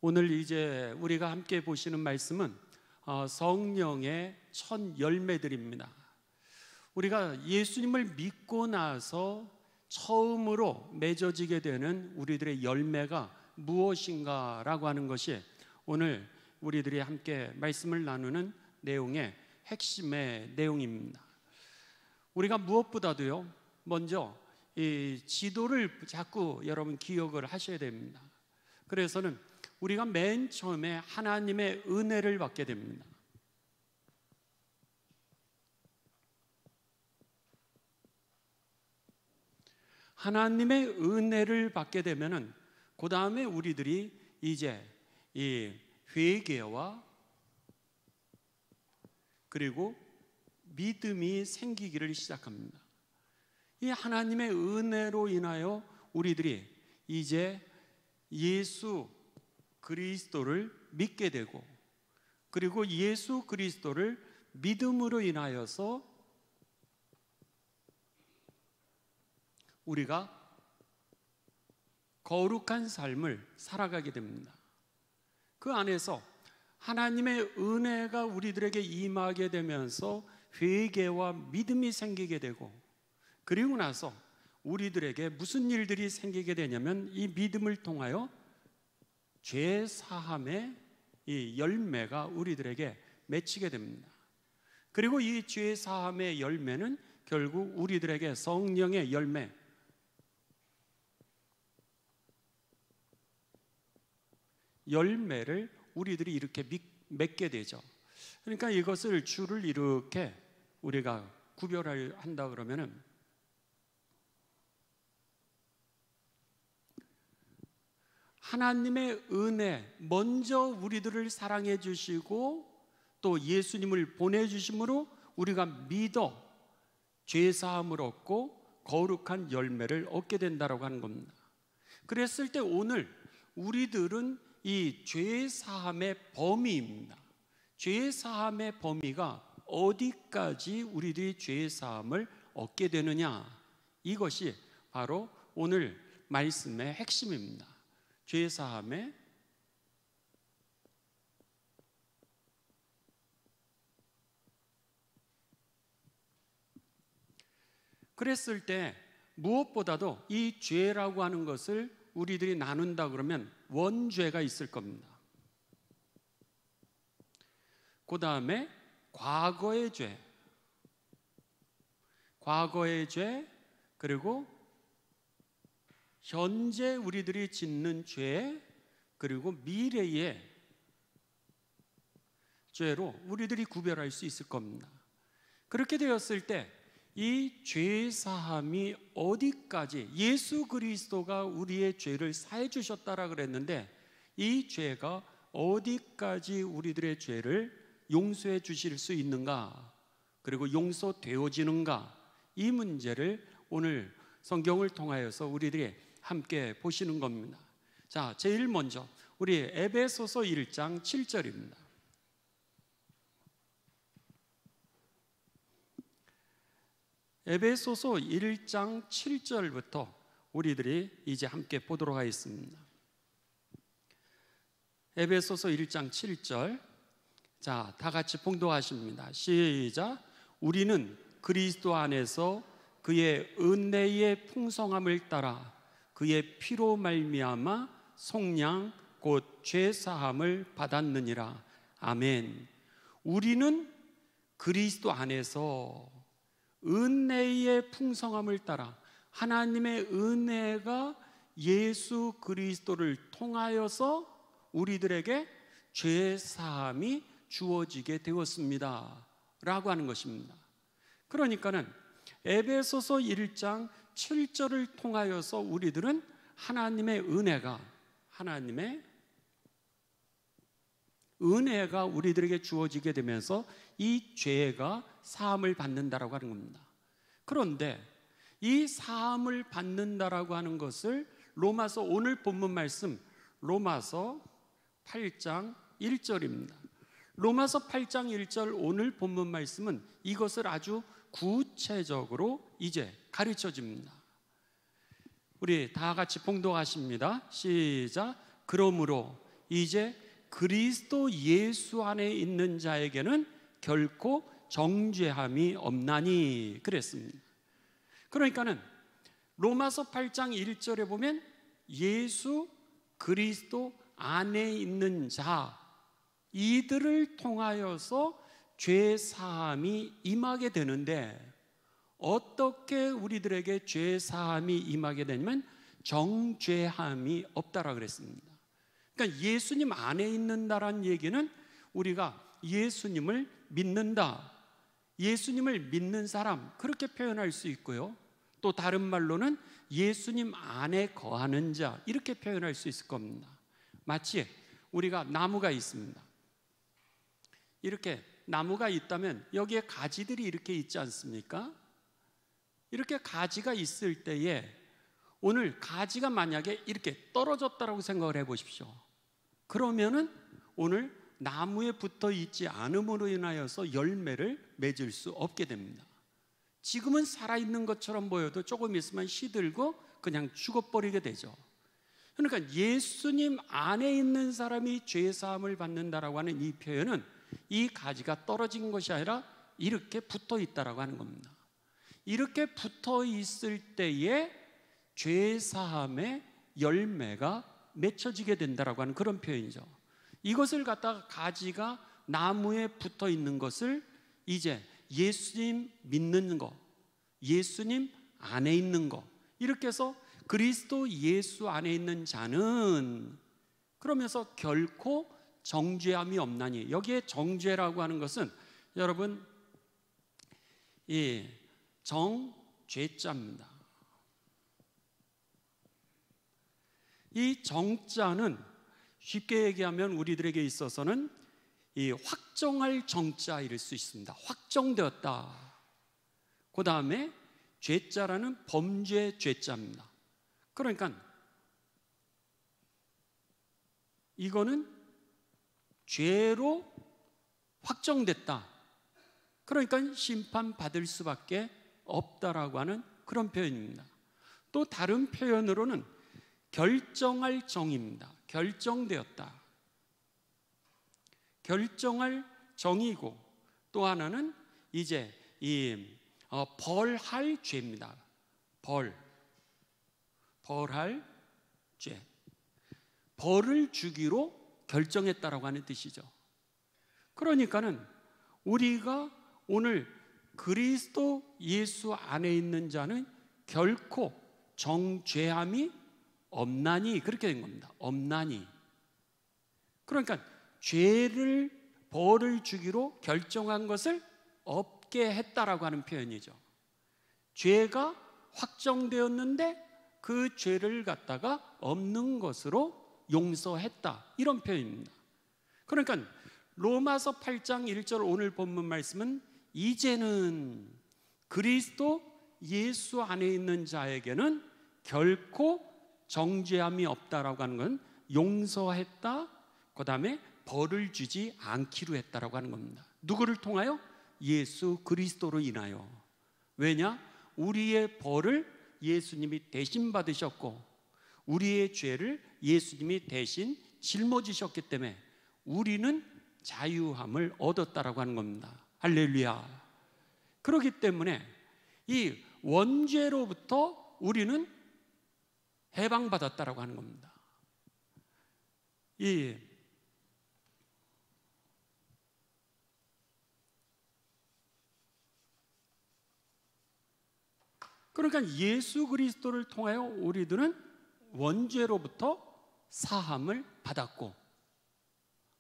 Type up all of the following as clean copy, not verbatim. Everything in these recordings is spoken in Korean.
오늘 이제 우리가 함께 보시는 말씀은 성령의 첫 열매들입니다. 우리가 예수님을 믿고 나서 처음으로 맺어지게 되는 우리들의 열매가 무엇인가라고 하는 것이 오늘 우리들이 함께 말씀을 나누는 내용의 핵심의 내용입니다. 우리가 무엇보다도요, 먼저 이 지도를 자꾸 여러분 기억을 하셔야 됩니다. 그래서는 우리가 맨 처음에 하나님의 은혜를 받게 됩니다. 하나님의 은혜를 받게 되면은 그 다음에 우리들이 이제 이 회개와 그리고 믿음이 생기기를 시작합니다. 이 하나님의 은혜로 인하여 우리들이 이제 예수 그리스도를 믿게 되고, 그리고 예수 그리스도를 믿음으로 인하여서 우리가 거룩한 삶을 살아가게 됩니다. 그 안에서 하나님의 은혜가 우리들에게 임하게 되면서 회개와 믿음이 생기게 되고, 그리고 나서 우리들에게 무슨 일들이 생기게 되냐면 이 믿음을 통하여 죄 사함의 이 열매가 우리들에게 맺히게 됩니다. 그리고 이 죄 사함의 열매는 결국 우리들에게 성령의 열매를 우리들이 이렇게 맺게 되죠. 그러니까 이것을 줄을 이렇게 우리가 구별을 한다 그러면은 하나님의 은혜, 먼저 우리들을 사랑해 주시고 또 예수님을 보내주심으로 우리가 믿어 죄사함을 얻고 거룩한 열매를 얻게 된다고 하는 겁니다. 그랬을 때 오늘 우리들은 이 죄사함의 범위입니다. 죄사함의 범위가 어디까지 우리들이 죄사함을 얻게 되느냐, 이것이 바로 오늘 말씀의 핵심입니다. 죄사함의 그랬을 때 무엇보다도 이 죄라고 하는 것을 우리들이 나눈다 그러면 원죄가 있을 겁니다. 그 다음에 과거의 죄, 그리고 현재 우리들이 짓는 죄, 그리고 미래의 죄로 우리들이 구별할 수 있을 겁니다. 그렇게 되었을 때 이 죄사함이 어디까지, 예수 그리스도가 우리의 죄를 사해 주셨다라 그랬는데 이 죄가 어디까지 우리들의 죄를 용서해 주실 수 있는가, 그리고 용서되어지는가, 이 문제를 오늘 성경을 통하여서 우리들이 함께 보시는 겁니다. 자, 제일 먼저 우리 에베소서 1장 7절입니다. 에베소서 1장 7절부터 우리들이 이제 함께 보도록 하겠습니다. 에베소서 1장 7절, 자, 다 같이 봉독하십니다. 시작. 우리는 그리스도 안에서 그의 은혜의 풍성함을 따라 그의 피로 말미암아 속량 곧 죄사함을 받았느니라. 아멘. 우리는 그리스도 안에서 은혜의 풍성함을 따라, 하나님의 은혜가 예수 그리스도를 통하여서 우리들에게 죄사함이 주어지게 되었습니다 라고 하는 것입니다. 그러니까는 에베소서 1장 7절을 통하여서 우리들은 하나님의 은혜가 우리들에게 주어지게 되면서 이 죄가 사함을 받는다라고 하는 겁니다. 그런데 이 사함을 받는다라고 하는 것을 로마서, 오늘 본문 말씀 로마서 8장 1절입니다. 로마서 8장 1절 오늘 본문 말씀은 이것을 아주 구체적으로 이제 가르쳐 줍니다. 우리 다 같이 봉독하십니다. 시작. 그러므로 이제 그리스도 예수 안에 있는 자에게는 결코 정죄함이 없나니 그랬습니다. 그러니까는 로마서 8장 1절에 보면 예수 그리스도 안에 있는 자, 이들을 통하여서 죄 사함이 임하게 되는데, 어떻게 우리들에게 죄 사함이 임하게 되냐면 정죄함이 없다라 그랬습니다. 그러니까 예수님 안에 있는다라는 얘기는 우리가 예수님을 믿는다, 예수님을 믿는 사람, 그렇게 표현할 수 있고요. 또 다른 말로는 예수님 안에 거하는 자, 이렇게 표현할 수 있을 겁니다. 마치 우리가 나무가 있습니다. 이렇게 나무가 있다면 여기에 가지들이 이렇게 있지 않습니까? 이렇게 가지가 있을 때에 오늘 가지가 만약에 이렇게 떨어졌다라고 생각을 해보십시오. 그러면은 오늘 나무에 붙어 있지 않음으로 인하여서 열매를 맺을 수 없게 됩니다. 지금은 살아있는 것처럼 보여도 조금 있으면 시들고 그냥 죽어버리게 되죠. 그러니까 예수님 안에 있는 사람이 죄사함을 받는다라고 하는 이 표현은 이 가지가 떨어진 것이 아니라 이렇게 붙어 있다라고 하는 겁니다. 이렇게 붙어 있을 때에 죄사함의 열매가 맺혀지게 된다라고 하는 그런 표현이죠. 이것을 갖다가 가지가 나무에 붙어 있는 것을 이제 예수님 믿는 거, 예수님 안에 있는 거, 이렇게 해서 그리스도 예수 안에 있는 자는 그러면서 결코 정죄함이 없나니, 여기에 정죄라고 하는 것은 여러분 이 정죄자입니다. 이 정자는 쉽게 얘기하면 우리들에게 있어서는 이 확정할 정자일 수 있습니다. 확정되었다. 그 다음에 죄자라는 범죄 죄자입니다. 그러니까 이거는 죄로 확정됐다. 그러니까 심판받을 수밖에 없다라고 하는 그런 표현입니다. 또 다른 표현으로는 결정할 정입니다. 결정되었다. 결정할 정이고, 또 하나는 이제 벌할 죄입니다. 벌할 죄. 벌을 주기로 결정했다라고 하는 뜻이죠. 그러니까는 우리가 오늘 그리스도 예수 안에 있는 자는 결코 정죄함이 없나니, 그렇게 된 겁니다. 없나니. 그러니까 죄를, 벌을 주기로 결정한 것을 없게 했다라고 하는 표현이죠. 죄가 확정되었는데 그 죄를 갖다가 없는 것으로 용서했다, 이런 표현입니다. 그러니까 로마서 8장 1절 오늘 본문 말씀은 이제는 그리스도 예수 안에 있는 자에게는 결코 정죄함이 없다라고 하는 건 용서했다, 그 다음에 벌을 주지 않기로 했다라고 하는 겁니다. 누구를 통하여? 예수 그리스도로 인하여. 왜냐? 우리의 벌을 예수님이 대신 받으셨고 우리의 죄를 예수님이 대신 짊어지셨기 때문에 우리는 자유함을 얻었다라고 하는 겁니다. 할렐루야. 그렇기 때문에 이 원죄로부터 우리는 해방받았다라고 하는 겁니다. 그러니까 예수 그리스도를 통하여 우리들은 원죄로부터 사함을 받았고,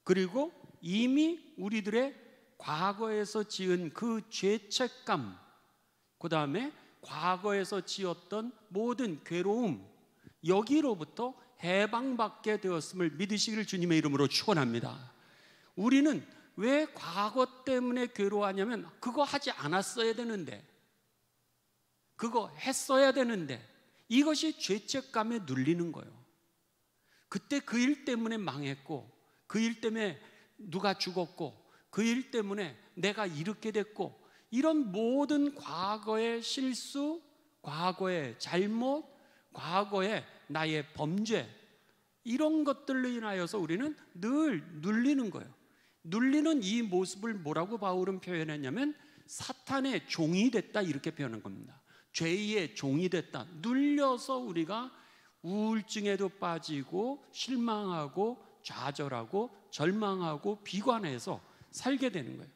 그리고 이미 우리들의 과거에서 지은 그 죄책감, 그 다음에 과거에서 지었던 모든 괴로움, 여기로부터 해방받게 되었음을 믿으시기를 주님의 이름으로 축원합니다. 우리는 왜 과거 때문에 괴로워하냐면 그거 하지 않았어야 되는데, 그거 했어야 되는데, 이것이 죄책감에 눌리는 거예요. 그때 그 일 때문에 망했고, 그 일 때문에 누가 죽었고, 그 일 때문에 내가 이렇게 됐고, 이런 모든 과거의 실수, 과거의 잘못, 과거의 나의 범죄, 이런 것들로 인하여서 우리는 늘 눌리는 거예요. 눌리는 이 모습을 뭐라고 바울은 표현했냐면 사탄의 종이 됐다, 이렇게 표현한 겁니다. 죄의 종이 됐다. 눌려서 우리가 우울증에도 빠지고 실망하고 좌절하고 절망하고 비관해서 살게 되는 거예요.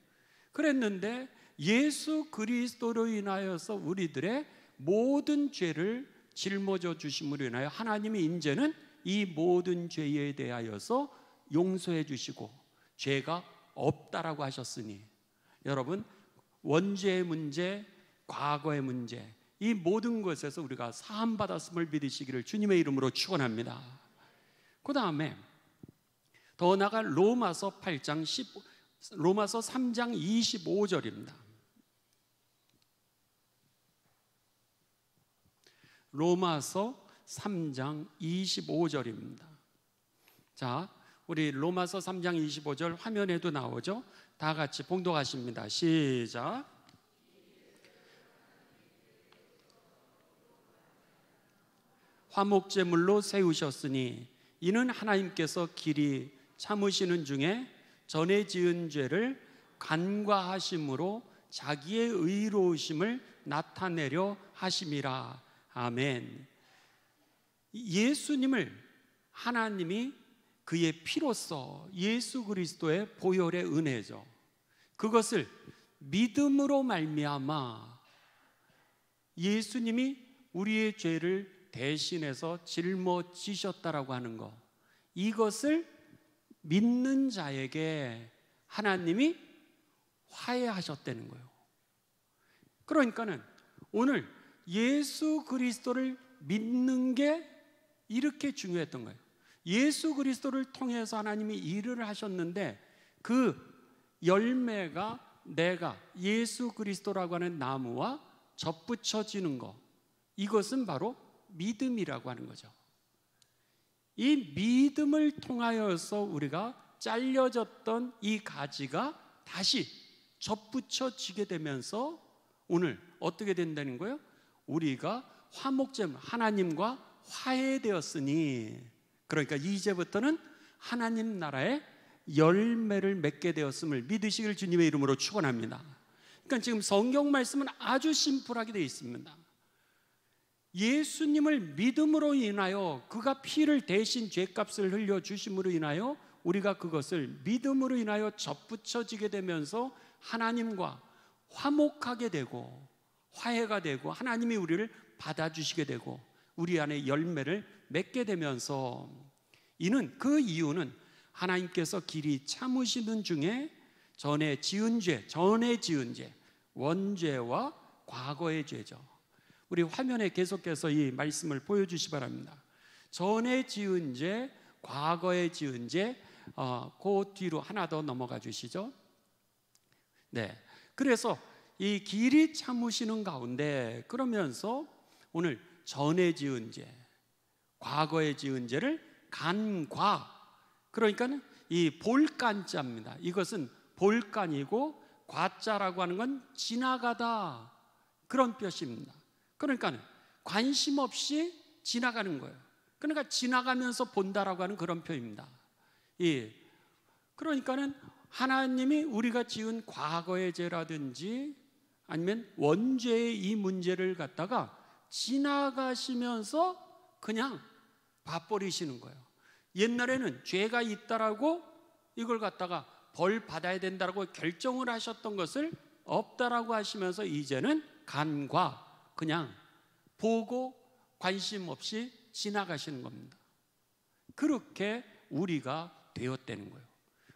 그랬는데 예수 그리스도로 인하여서 우리들의 모든 죄를 짊어져 주심으로 인하여 하나님이 이제는 이 모든 죄에 대하여서 용서해 주시고 죄가 없다라고 하셨으니, 여러분, 원죄의 문제, 과거의 문제, 이 모든 것에서 우리가 사함 받았음을 믿으시기를 주님의 이름으로 축원합니다. 그 다음에 더 나아가 로마서 3장 25절입니다. 로마서 3장 25절입니다. 자, 우리 로마서 3장 25절 화면에도 나오죠? 다 같이 봉독하십니다. 시작. 화목제물로 세우셨으니 이는 하나님께서 길이 참으시는 중에 전에 지은 죄를 간과하심으로 자기의 의로우심을 나타내려 하심이라. 아멘. 예수님을 하나님이 그의 피로써, 예수 그리스도의 보혈의 은혜죠, 그것을 믿음으로 말미암아 예수님이 우리의 죄를 대신해서 짊어지셨다라고 하는 것, 이것을 믿는 자에게 하나님이 화해하셨다는 거예요. 그러니까는 오늘 예수 그리스도를 믿는 게 이렇게 중요했던 거예요. 예수 그리스도를 통해서 하나님이 일을 하셨는데 그 열매가 내가 예수 그리스도라고 하는 나무와 접붙여지는 것, 이것은 바로 믿음이라고 하는 거죠. 이 믿음을 통하여서 우리가 잘려졌던 이 가지가 다시 접붙여지게 되면서 오늘 어떻게 된다는 거예요? 우리가 화목제물, 하나님과 화해되었으니, 그러니까 이제부터는 하나님 나라의 열매를 맺게 되었음을 믿으시길 주님의 이름으로 축원합니다. 그러니까 지금 성경 말씀은 아주 심플하게 되어 있습니다. 예수님을 믿음으로 인하여 그가 피를 대신 죄값을 흘려주심으로 인하여 우리가 그것을 믿음으로 인하여 접붙여지게 되면서 하나님과 화목하게 되고 화해가 되고 하나님이 우리를 받아주시게 되고 우리 안에 열매를 맺게 되면서, 이는 그 이유는 하나님께서 길이 참으시는 중에 전에 지은 죄, 원죄와 과거의 죄죠. 우리 화면에 계속해서 이 말씀을 보여주시 바랍니다. 전에 지은 죄, 과거에 지은 죄, 그 뒤로 하나 더 넘어가 주시죠. 네, 그래서 이 길이 참으시는 가운데 그러면서 오늘 전에 지은 죄, 과거에 지은 죄를 간과, 그러니까 이 볼간자입니다. 이것은 볼간이고 과자라고 하는 건 지나가다, 그런 뜻입니다. 그러니까 관심 없이 지나가는 거예요. 그러니까 지나가면서 본다라고 하는 그런 표현입니다. 그러니까는 하나님이 우리가 지은 과거의 죄라든지 아니면 원죄의 이 문제를 갖다가 지나가시면서 그냥 봐버리시는 거예요. 옛날에는 죄가 있다라고 이걸 갖다가 벌 받아야 된다라고 결정을 하셨던 것을 없다라고 하시면서 이제는 간과 그냥 보고 관심 없이 지나가시는 겁니다. 그렇게 우리가 되었다는 거예요.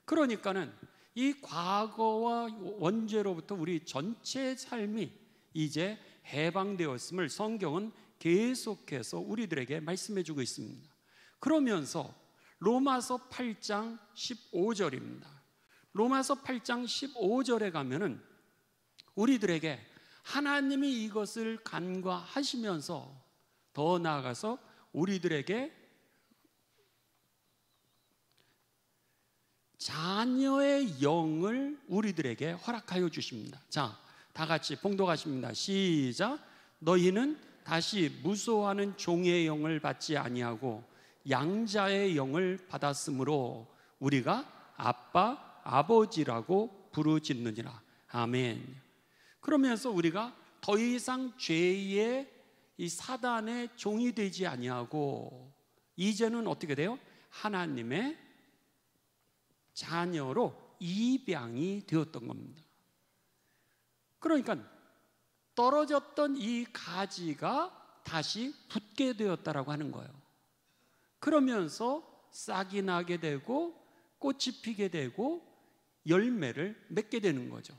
그러니까는 이 과거와 원죄로부터 우리 전체 삶이 이제 해방되었음을 성경은 계속해서 우리들에게 말씀해 주고 있습니다. 그러면서 로마서 8장 15절입니다. 로마서 8장 15절에 가면은 우리들에게 하나님이 이것을 간과하시면서 더 나아가서 우리들에게 자녀의 영을 우리들에게 허락하여 주십니다. 자, 다 같이 봉독하십니다. 시작. 너희는 다시 무소하는 종의 영을 받지 아니하고 양자의 영을 받았으므로 우리가 아빠, 아버지라고 부르짖느니라. 아멘. 그러면서 우리가 더 이상 죄의 이 사단의 종이 되지 아니하고 이제는 어떻게 돼요? 하나님의 자녀로 입양이 되었던 겁니다. 그러니까 떨어졌던 이 가지가 다시 붙게 되었다라고 하는 거예요. 그러면서 싹이 나게 되고 꽃이 피게 되고 열매를 맺게 되는 거죠.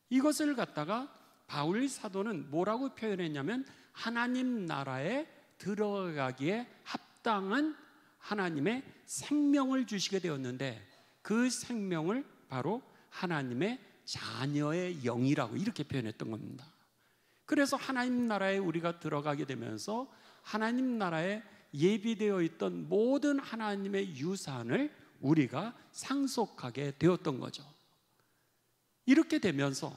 이것을 갖다가 바울 사도는 뭐라고 표현했냐면 하나님 나라에 들어가기에 합당한 하나님의 생명을 주시게 되었는데 그 생명을 바로 하나님의 자녀의 영이라고 이렇게 표현했던 겁니다. 그래서 하나님 나라에 우리가 들어가게 되면서 하나님 나라에 예비되어 있던 모든 하나님의 유산을 우리가 상속하게 되었던 거죠. 이렇게 되면서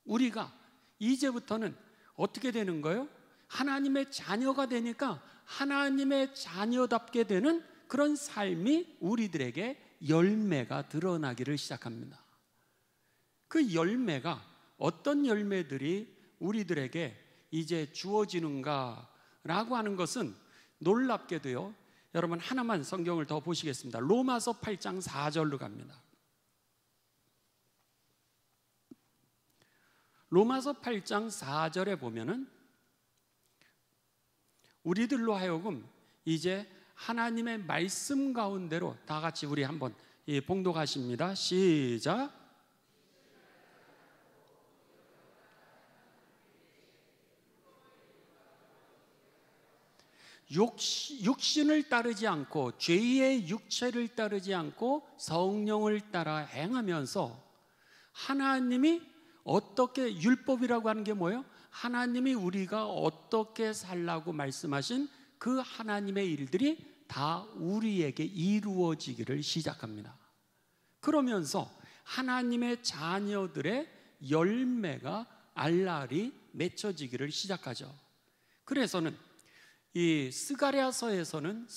우리가 이제부터는 어떻게 되는 거예요? 하나님의 자녀가 되니까 하나님의 자녀답게 되는 그런 삶이 우리들에게 열매가 드러나기를 시작합니다. 그 열매가 어떤 열매들이 우리들에게 이제 주어지는가라고 하는 것은 놀랍게도요, 여러분 하나만 성경을 더 보시겠습니다. 로마서 8장 4절로 갑니다. 로마서 8장 4절에 보면은 우리들로 하여금 이제 하나님의 말씀 가운데로 다 같이 우리 한번 봉독하십니다. 시작. 육신을 따르지 않고 죄의 육체를 따르지 않고 성령을 따라 행하면서 하나님이 어떻게, 율법이라고 하는 게 뭐예요? 하나님이 우리가 어떻게 살라고 말씀하신 그 하나님의 일들이 다 우리에게 이루어지기를 시작합니다. 그러면서 하나님의 자녀들의 열매가 알알이 맺혀지기를 시작하죠. 그래서는 이 스가랴서에서는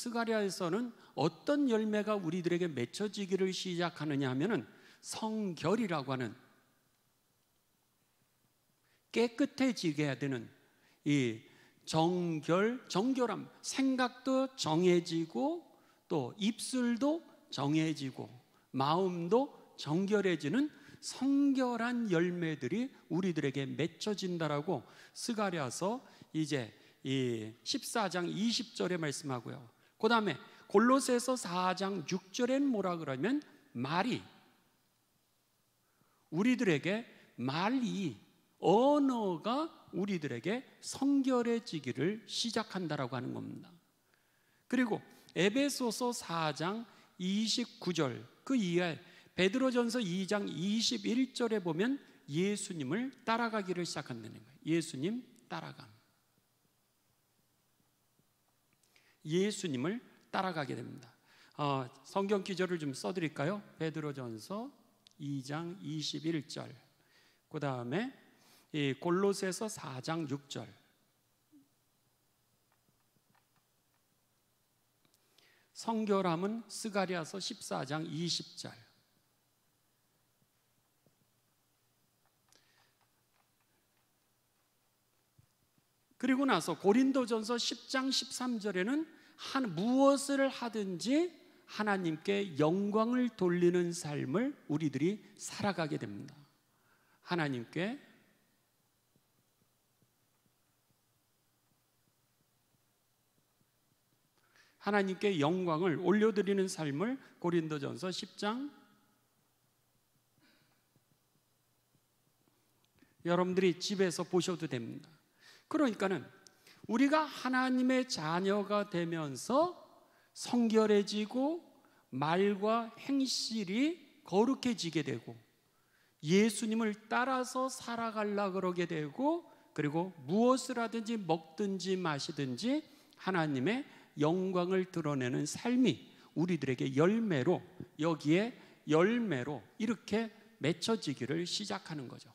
어떤 열매가 우리들에게 맺혀지기를 시작하느냐 하면은 성결이라고 하는 깨끗해지게 해야 되는 이 정결함, 생각도 정해지고 또 입술도 정해지고 마음도 정결해지는 성결한 열매들이 우리들에게 맺혀진다라고 스가랴서 이제 이 14장 20절에 말씀하고요. 그 다음에 골로새서 4장 6절엔 뭐라 그러면 말이 우리들에게 언어가 우리들에게 성결해지기를 시작한다라고 하는 겁니다. 그리고 에베소서 4장 29절 그 이하에 베드로전서 2장 21절에 보면 예수님을 따라가기를 시작한다는 거예요. 예수님 따라감. 예수님을 따라가게 됩니다. 성경 기절을 좀 써드릴까요? 베드로전서 2장 21절 그 다음에 골로새서 4장 6절 성결함은 스가랴서 14장 20절 그리고 나서 고린도전서 10장 13절에는 무엇을 하든지 하나님께 영광을 돌리는 삶을 우리들이 살아가게 됩니다. 하나님께 영광을 올려드리는 삶을 고린도전서 10장 여러분들이 집에서 보셔도 됩니다. 그러니까는 우리가 하나님의 자녀가 되면서 성결해지고 말과 행실이 거룩해지게 되고 예수님을 따라서 살아가려고 그러게 되고 그리고 무엇을 하든지 먹든지 마시든지 하나님의 영광을 드러내는 삶이 우리들에게 여기에 열매로 이렇게 맺혀지기를 시작하는 거죠.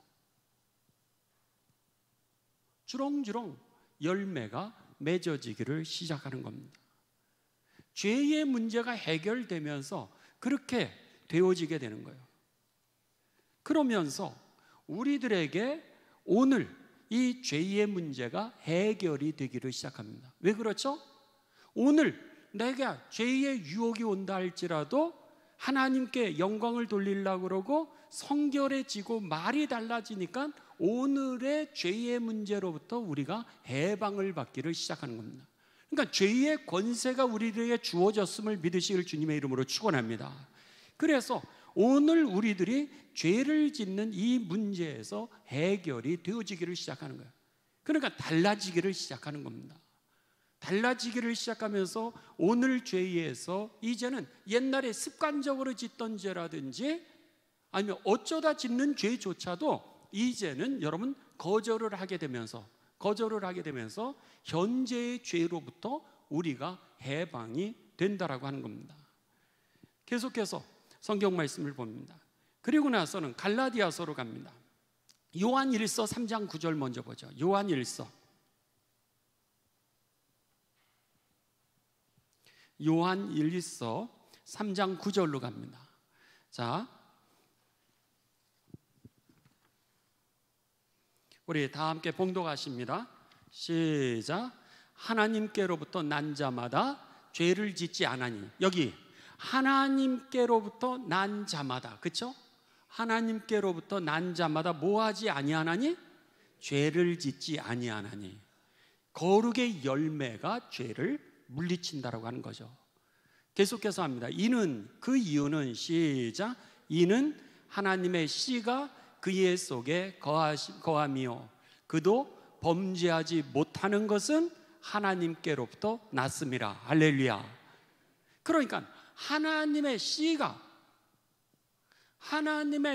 주렁주렁 열매가 맺어지기를 시작하는 겁니다. 죄의 문제가 해결되면서 그렇게 되어지게 되는 거예요. 그러면서 우리들에게 오늘 이 죄의 문제가 해결이 되기를 시작합니다. 왜 그렇죠? 오늘 내가 죄의 유혹이 온다 할지라도 하나님께 영광을 돌리려고 그러고 성결해지고 말이 달라지니까 오늘의 죄의 문제로부터 우리가 해방을 받기를 시작하는 겁니다. 그러니까 죄의 권세가 우리들에게 주어졌음을 믿으시길 주님의 이름으로 축원합니다. 그래서 오늘 우리들이 죄를 짓는 이 문제에서 해결이 되어지기를 시작하는 거예요. 그러니까 달라지기를 시작하는 겁니다. 달라지기를 시작하면서 오늘 죄에서 이제는 옛날에 습관적으로 짓던 죄라든지 아니면 어쩌다 짓는 죄조차도 이제는 여러분 거절을 하게 되면서 현재의 죄로부터 우리가 해방이 된다라고 하는 겁니다. 계속해서 성경 말씀을 봅니다. 그리고 나서는 갈라디아서로 갑니다. 요한 1서 3장 9절 먼저 보죠. 요한 1서 3장 9절로 갑니다. 자, 우리 다 함께 봉독하십니다. 시작. 하나님께로부터 난 자마다 죄를 짓지 않으니. 여기 하나님께로부터 난 자마다, 그렇죠? 하나님께로부터 난 자마다 뭐하지 아니하나니? 죄를 짓지 아니하나니. 거룩의 열매가 죄를 물리친다라고 하는 거죠. 계속해서 합니다. 그 이유는 시작. 이는 하나님의 씨가 그의 속에 거함이요 그도 범죄하지 못하는 것은 하나님께로부터 났음이라. 할렐루야. 그러니까 하나님의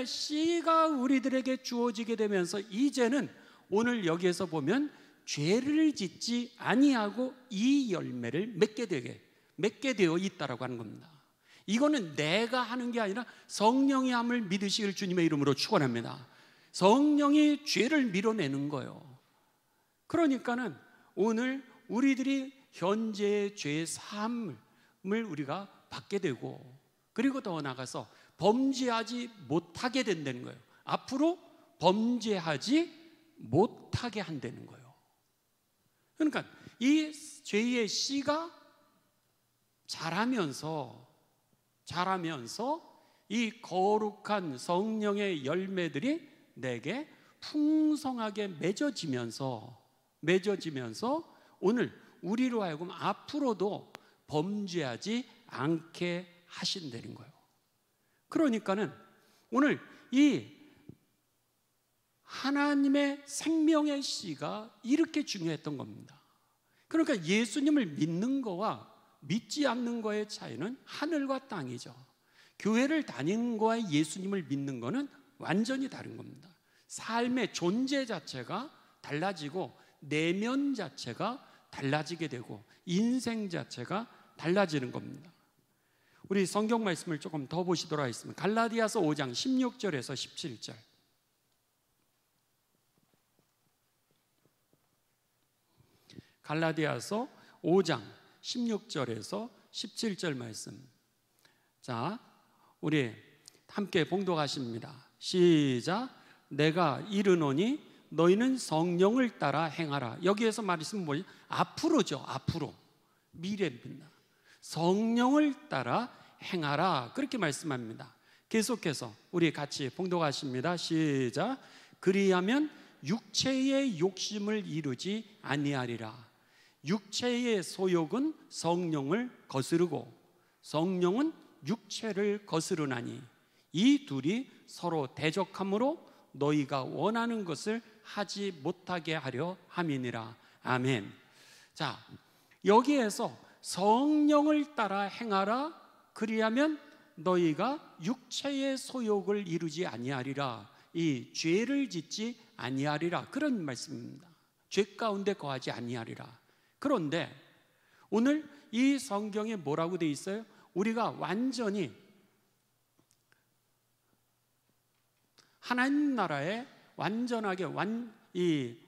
씨가 우리들에게 주어지게 되면서 이제는 오늘 여기에서 보면 죄를 짓지 아니하고 이 열매를 맺게 되어 있다라고 하는 겁니다. 이거는 내가 하는 게 아니라 성령이 함을 믿으시길 주님의 이름으로 축원합니다. 성령이 죄를 밀어내는 거예요. 그러니까는 오늘 우리들이 현재의 죄 사함을 우리가 받게 되고, 그리고 더 나아가서 범죄하지 못하게 된다는 거예요. 앞으로 범죄하지 못하게 한다는 거예요. 그러니까 이 죄의 씨가 자라면서 이 거룩한 성령의 열매들이 내게 풍성하게 맺어지면서 오늘 우리로 하여금 앞으로도 범죄하지 않게 하신다는 거예요. 그러니까는 오늘 이 하나님의 생명의 씨가 이렇게 중요했던 겁니다. 그러니까 예수님을 믿는 거와 믿지 않는 거의 차이는 하늘과 땅이죠. 교회를 다니는 거와 예수님을 믿는 거는 완전히 다른 겁니다. 삶의 존재 자체가 달라지고 내면 자체가 달라지게 되고 인생 자체가 달라지는 겁니다. 우리 성경 말씀을 조금 더 보시도록 하겠습니다. 갈라디아서 5장 16절에서 17절. 갈라디아서 5장 16절에서 17절 말씀. 자, 우리 함께 봉독하십니다. 시작. 내가 이르노니 너희는 성령을 따라 행하라. 여기에서 말씀은 뭐지? 앞으로죠. 앞으로. 미래입니다. 성령을 따라 행하라. 그렇게 말씀합니다. 계속해서 우리 같이 봉독하십니다. 시작. 그리하면 육체의 욕심을 이루지 아니하리라. 육체의 소욕은 성령을 거스르고 성령은 육체를 거스르나니 이 둘이 서로 대적함으로 너희가 원하는 것을 하지 못하게 하려 함이니라. 아멘. 자, 여기에서 성령을 따라 행하라. 그리하면 너희가 육체의 소욕을 이루지 아니하리라. 이 죄를 짓지 아니하리라. 그런 말씀입니다. 죄 가운데 거하지 아니하리라. 그런데 오늘 이 성경에 뭐라고 되어 있어요? 우리가 완전히 하나님 나라에 완전하게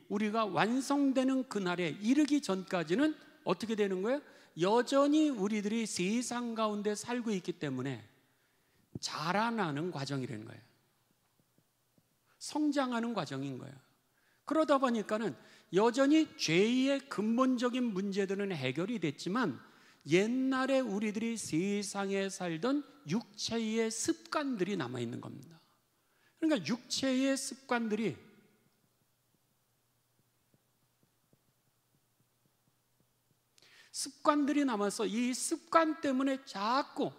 우리가 완성되는 그날에 이르기 전까지는 어떻게 되는 거예요? 여전히 우리들이 세상 가운데 살고 있기 때문에 자라나는 과정이라는 거예요. 성장하는 과정인 거예요. 그러다 보니까는 여전히 죄의 근본적인 문제들은 해결이 됐지만 옛날에 우리들이 세상에 살던 육체의 습관들이 남아있는 겁니다. 그러니까 육체의 습관들이 남아서 이 습관 때문에 자꾸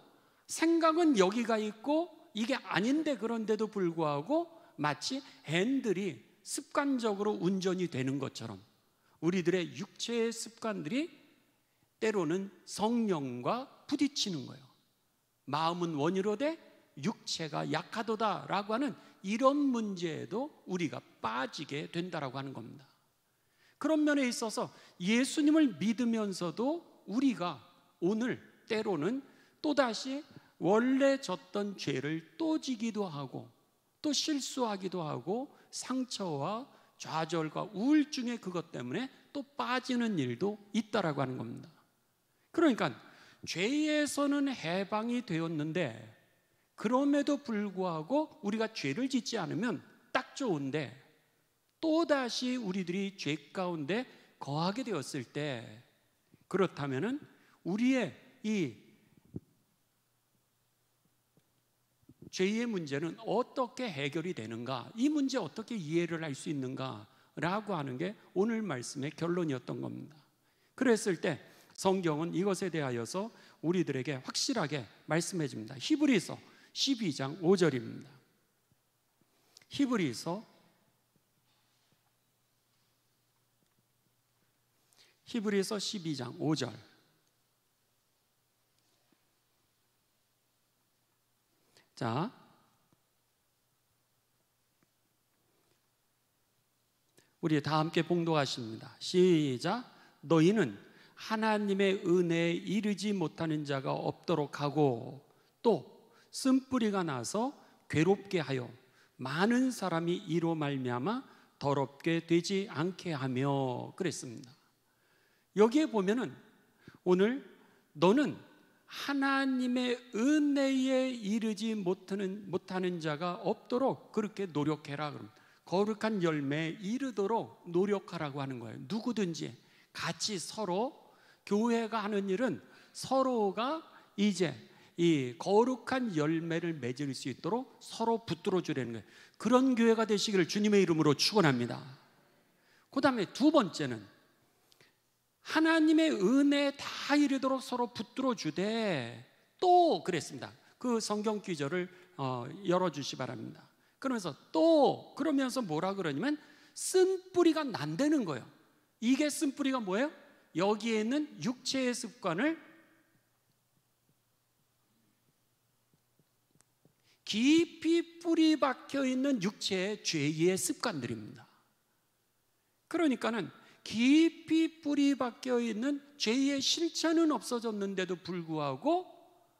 생각은 여기가 있고 이게 아닌데 그런데도 불구하고 마치 핸들이 습관적으로 운전이 되는 것처럼 우리들의 육체의 습관들이 때로는 성령과 부딪히는 거예요. 마음은 원이로되 육체가 약하도다라고 하는 이런 문제에도 우리가 빠지게 된다라고 하는 겁니다. 그런 면에 있어서 예수님을 믿으면서도 우리가 오늘 때로는 또다시 원래 졌던 죄를 또 지기도 하고 또 실수하기도 하고 상처와 좌절과 우울증의 그것 때문에 또 빠지는 일도 있다라고 하는 겁니다. 그러니까 죄에서는 해방이 되었는데 그럼에도 불구하고 우리가 죄를 짓지 않으면 딱 좋은데 또다시 우리들이 죄 가운데 거하게 되었을 때 그렇다면은 우리의 이 죄의 문제는 어떻게 해결이 되는가, 이 문제 어떻게 이해를 할 수 있는가 라고 하는 게 오늘 말씀의 결론이었던 겁니다. 그랬을 때 성경은 이것에 대하여서 우리들에게 확실하게 말씀해 줍니다. 히브리서 12장 5절입니다. 히브리서 12장 5절. 자, 우리 다 함께 봉독하십니다. 시작. 너희는 하나님의 은혜에 이르지 못하는 자가 없도록 하고 또 쓴뿌리가 나서 괴롭게 하여 많은 사람이 이로 말미암아 더럽게 되지 않게 하며 그랬습니다. 여기에 보면은 오늘 너는 하나님의 은혜에 이르지 못하는 자가 없도록 그렇게 노력해라. 거룩한 열매에 이르도록 노력하라고 하는 거예요. 누구든지 같이 서로 교회가 하는 일은 서로가 이제 이 거룩한 열매를 맺을 수 있도록 서로 붙들어 주려는 거예요. 그런 교회가 되시기를 주님의 이름으로 축원합니다. 그 다음에 두 번째는 하나님의 은혜에 다 이르도록 서로 붙들어 주되 또 그랬습니다. 그 성경 구절을 열어주시 바랍니다. 그러면서 또 그러면서 뭐라 그러냐면 쓴뿌리가 난다는 거예요. 이게 쓴뿌리가 뭐예요? 여기에 있는 육체의 습관을 깊이 뿌리 박혀 있는 육체의 죄의 습관들입니다. 그러니까는 깊이 뿌리 박혀 있는 죄의 실체는 없어졌는데도 불구하고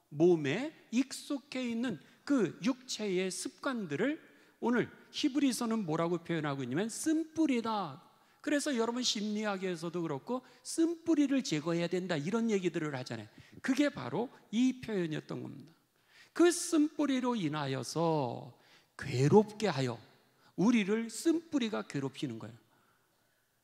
몸에 익숙해 있는 그 육체의 습관들을 오늘 히브리서는 뭐라고 표현하고 있냐면 쓴뿌리다. 그래서 여러분 심리학에서도 그렇고 쓴뿌리를 제거해야 된다 이런 얘기들을 하잖아요. 그게 바로 이 표현이었던 겁니다. 그 쓴뿌리로 인하여서 괴롭게 하여 우리를 쓴뿌리가 괴롭히는 거예요.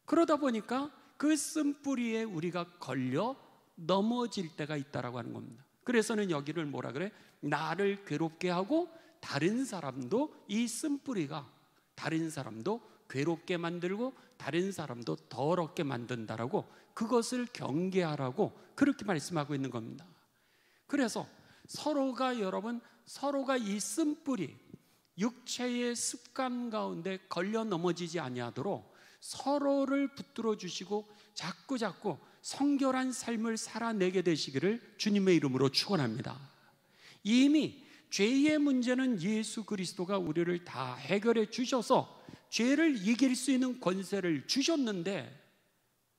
그러다 보니까 그 쓴뿌리에 우리가 걸려 넘어질 때가 있다라고 하는 겁니다. 그래서는 여기를 뭐라 그래? 나를 괴롭게 하고 다른 사람도 이 쓴뿌리가 다른 사람도 괴롭게 만들고 다른 사람도 더럽게 만든다라고 그것을 경계하라고 그렇게 말씀하고 있는 겁니다. 그래서 서로가 이 쓴뿌리 육체의 습관 가운데 걸려 넘어지지 아니하도록 서로를 붙들어 주시고 자꾸 성결한 삶을 살아내게 되시기를 주님의 이름으로 축원합니다. 이미 죄의 문제는 예수 그리스도가 우리를 다 해결해 주셔서 죄를 이길 수 있는 권세를 주셨는데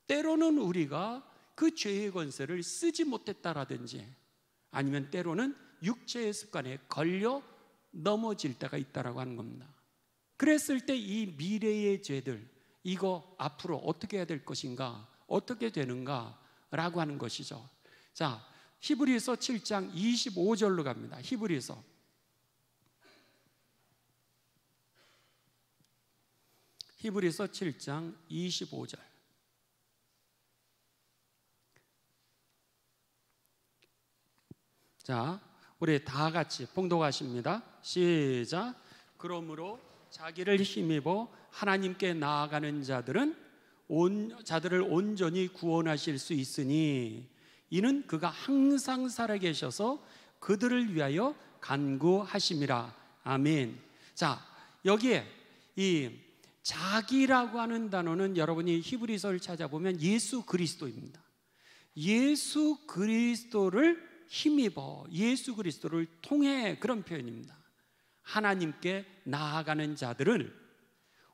때로는 우리가 그 죄의 권세를 쓰지 못했다라든지 아니면 때로는 육체의 습관에 걸려 넘어질 때가 있다라고 하는 겁니다. 그랬을 때 이 미래의 죄들 이거 앞으로 어떻게 해야 될 것인가 어떻게 되는가 라고 하는 것이죠. 자, 히브리서 7장 25절로 갑니다. 히브리서 7장 25절. 자, 우리 다 같이 봉독하십니다. 시작. 그러므로 자기를 힘입어 하나님께 나아가는 자들을 온전히 구원하실 수 있으니 이는 그가 항상 살아계셔서 그들을 위하여 간구하심이라. 아멘. 자, 여기에 이 자기라고 하는 단어는 여러분이 히브리서를 찾아보면 예수 그리스도입니다. 예수 그리스도를 힘입어, 예수 그리스도를 통해, 그런 표현입니다. 하나님께 나아가는 자들을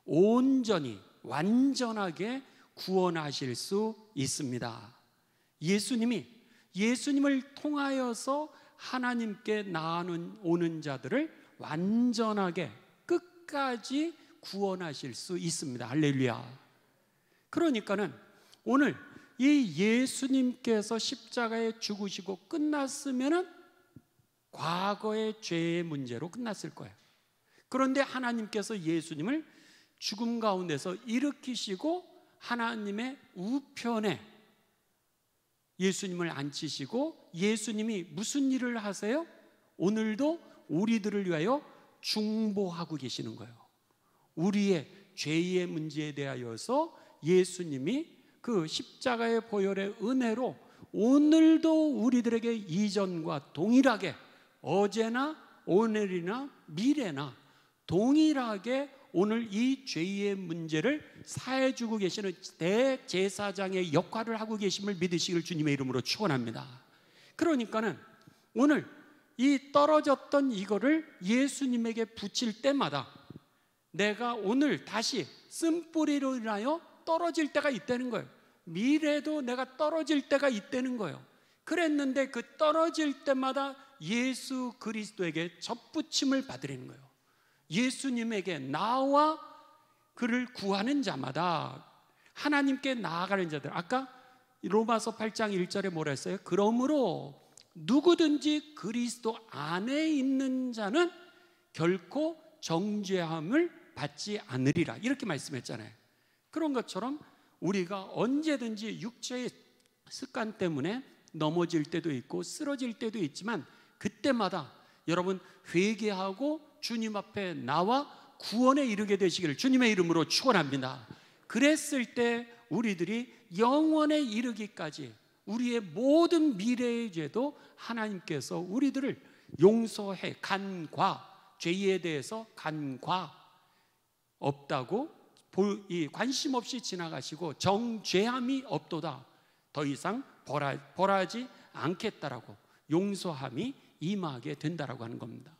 온전히, 완전하게 구원하실 수 있습니다. 예수님을 통하여서 하나님께 나아오는 자들을 완전하게 끝까지 구원하실 수 있습니다. 할렐루야. 그러니까는 오늘 이 예수님께서 십자가에 죽으시고 끝났으면은 과거의 죄의 문제로 끝났을 거예요. 그런데 하나님께서 예수님을 죽음 가운데서 일으키시고 하나님의 우편에 예수님을 앉히시고 예수님이 무슨 일을 하세요? 오늘도 우리들을 위하여 중보하고 계시는 거예요. 우리의 죄의 문제에 대하여서 예수님이 그 십자가의 보혈의 은혜로 오늘도 우리들에게 이전과 동일하게, 어제나 오늘이나 미래나 동일하게 오늘 이 죄의 문제를 사해주고 계시는 대제사장의 역할을 하고 계심을 믿으시길 주님의 이름으로 축원합니다. 그러니까는 오늘 이 떨어졌던 이거를 예수님에게 붙일 때마다 내가 오늘 다시 쓴뿌리로 인하여 떨어질 때가 있다는 거예요. 미래도 내가 떨어질 때가 있다는 거예요. 그랬는데 그 떨어질 때마다 예수 그리스도에게 접붙임을 받으려는 거예요. 예수님에게 나와 그를 구하는 자마다, 하나님께 나아가는 자들, 아까 로마서 8장 1절에 뭐라 했어요? 그러므로 누구든지 그리스도 안에 있는 자는 결코 정죄함을 받지 않으리라, 이렇게 말씀했잖아요. 그런 것처럼 우리가 언제든지 육체의 습관 때문에 넘어질 때도 있고 쓰러질 때도 있지만 그때마다 여러분 회개하고 주님 앞에 나와 구원에 이르게 되시기를 주님의 이름으로 축원합니다. 그랬을 때 우리들이 영원에 이르기까지 우리의 모든 미래의 죄도 하나님께서 우리들을 용서해, 간과, 죄에 대해서 간과 없다고 관심 없이 지나가시고 정죄함이 없도다, 더 이상 벌하지 않겠다라고 용서함이 임하게 된다라고 하는 겁니다.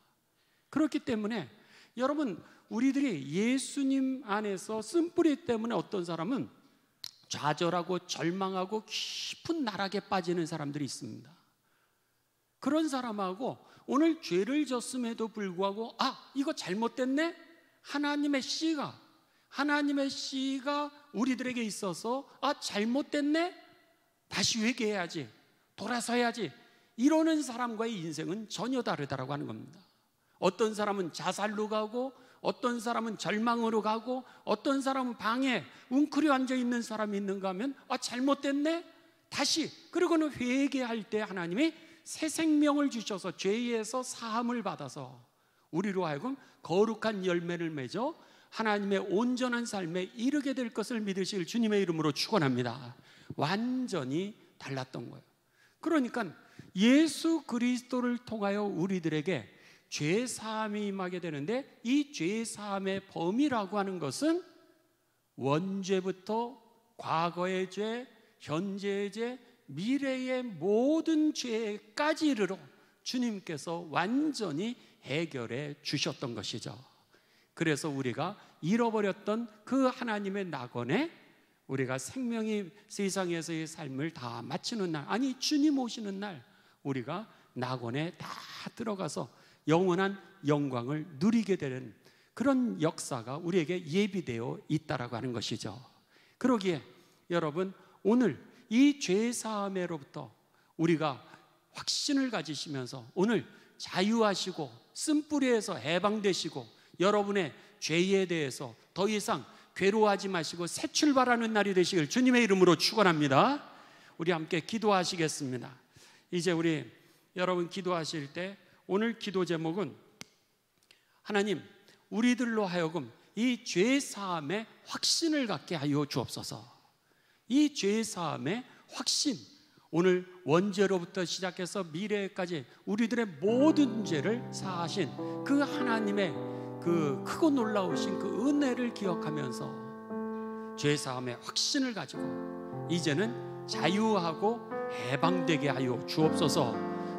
그렇기 때문에 여러분, 우리들이 예수님 안에서 쓴뿌리 때문에 어떤 사람은 좌절하고 절망하고 깊은 나락에 빠지는 사람들이 있습니다. 그런 사람하고 오늘 죄를 졌음에도 불구하고 이거 잘못됐네? 하나님의 씨가 우리들에게 있어서 잘못됐네? 다시 회개해야지, 돌아서야지, 이러는 사람과의 인생은 전혀 다르다라고 하는 겁니다. 어떤 사람은 자살로 가고, 어떤 사람은 절망으로 가고, 어떤 사람은 방에 웅크려 앉아있는 사람이 있는가 하면 잘못됐네? 다시, 그리고는 회개할 때 하나님이 새 생명을 주셔서 죄에서 사함을 받아서 우리로 하여금 거룩한 열매를 맺어 하나님의 온전한 삶에 이르게 될 것을 믿으실 주님의 이름으로 축원합니다. 완전히 달랐던 거예요. 그러니까 예수 그리스도를 통하여 우리들에게 죄 사함이 임하게 되는데, 이 죄 사함의 범위라고 하는 것은 원죄부터 과거의 죄, 현재의 죄, 미래의 모든 죄까지 이르러 주님께서 완전히 해결해 주셨던 것이죠. 그래서 우리가 잃어버렸던 그 하나님의 낙원에 우리가 생명이 세상에서의 삶을 다 마치는 날, 아니 주님 오시는 날 우리가 낙원에 다 들어가서 영원한 영광을 누리게 되는 그런 역사가 우리에게 예비되어 있다라고 하는 것이죠. 그러기에 여러분, 오늘 이 죄 사함으로부터 우리가 확신을 가지시면서 오늘 자유하시고 쓴뿌리에서 해방되시고 여러분의 죄에 대해서 더 이상 괴로워하지 마시고 새 출발하는 날이 되시길 주님의 이름으로 축원합니다. 우리 함께 기도하시겠습니다. 이제 우리 여러분 기도하실 때 오늘 기도 제목은 하나님, 우리들로 하여금 이 죄 사함의 확신을 갖게 하여 주옵소서. 이 죄 사함의 확신, 오늘 원죄로부터 시작해서 미래까지 우리들의 모든 죄를 사하신 그 하나님의 그 크고 놀라우신 그 은혜를 기억하면서 죄 사함의 확신을 가지고 이제는 자유하고 해방되게 하여 주옵소서.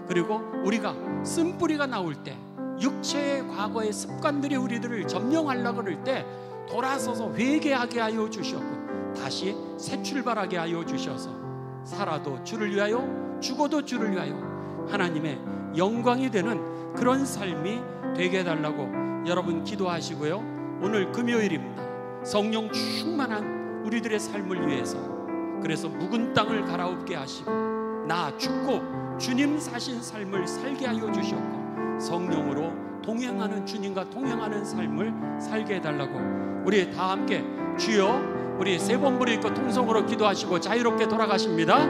그리고 우리가 쓴뿌리가 나올 때 육체의 과거의 습관들이 우리들을 점령하려고 할 때 돌아서서 회개하게 하여 주셨고 다시 새 출발하게 하여 주셔서 살아도 주를 위하여 죽어도 주를 위하여 하나님의 영광이 되는 그런 삶이 되게 해달라고 여러분 기도하시고요. 오늘 금요일입니다. 성령 충만한 우리들의 삶을 위해서 그래서 묵은 땅을 갈아엎게 하시고 나 죽고 주님 사신 삶을 살게 하여 주셨고 성령으로 동행하는 주님과 동행하는 삶을 살게 해달라고 우리 다 함께 주여, 우리 세 번 부르고 통성으로 기도하시고 자유롭게 돌아가십니다.